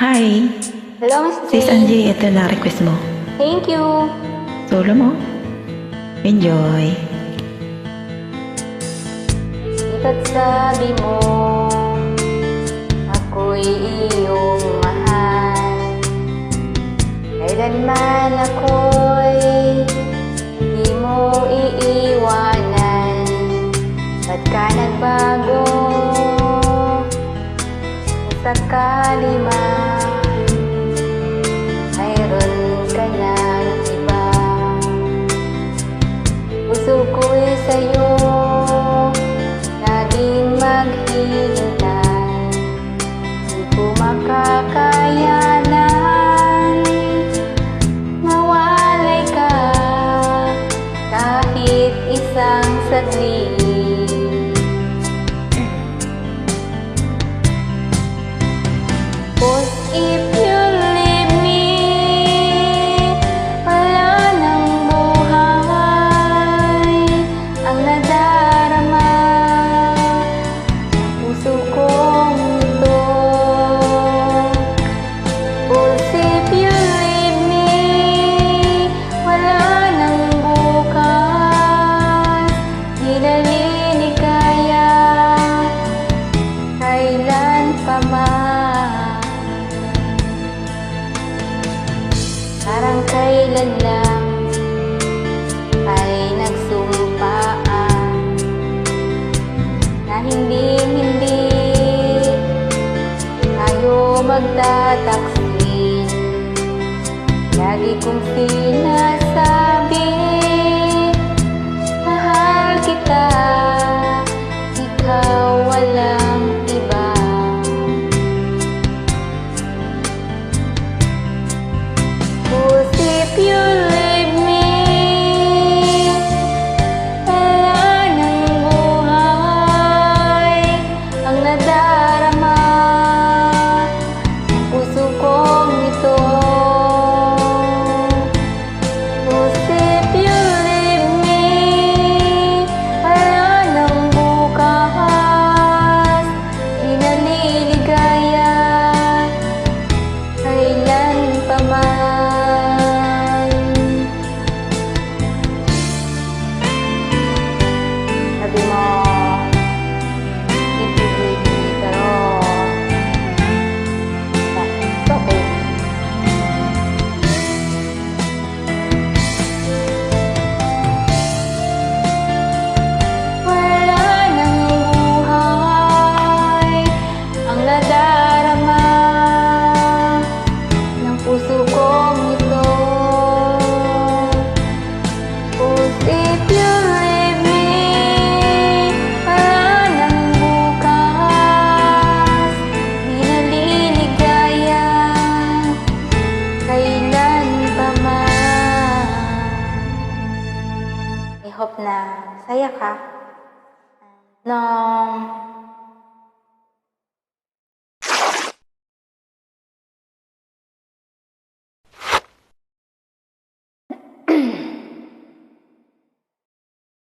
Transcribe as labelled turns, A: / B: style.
A: Hi!
B: Hello, Miss
A: Sis
B: Jane.
A: Angie, ito na request mo.
B: Thank you.
A: Solo mo. Enjoy!
B: Ika't sabi mo, ako'y iyong mahal. Kailanman ako'y di mo iiwanan. Ba't ka nagbago? Kung sakali man mayroon ka ng iba, puso ko'y sa'yo laging maghihintay. Di ko makakayanan mawalay ka kahit isang saglit. 'Cause if you leave me, wala nang buhay ang nadarama puso kong ito. 'Cause if you leave me, wala nang bukas, di naliligaya kailan pa man. Parang kailan lang ay nagsumpaan na hindi tayo magtataksin. Lagi kong sinasabi, mahal kita, ikaw walang iba. Cause if you leave me, wala nang buhay ang nadarama ng puso kong ito. Cause if you leave me, wala nang bukas, di naliligaya kailan pa man. Sabi mo, if you leave me, pero it's okay. Wala nang buhay ang nadarama ng puso kong ito. 'Cause if you leave me, wala nang bukas, di naliligaya kailan pa man. I hope na saya ka. Nung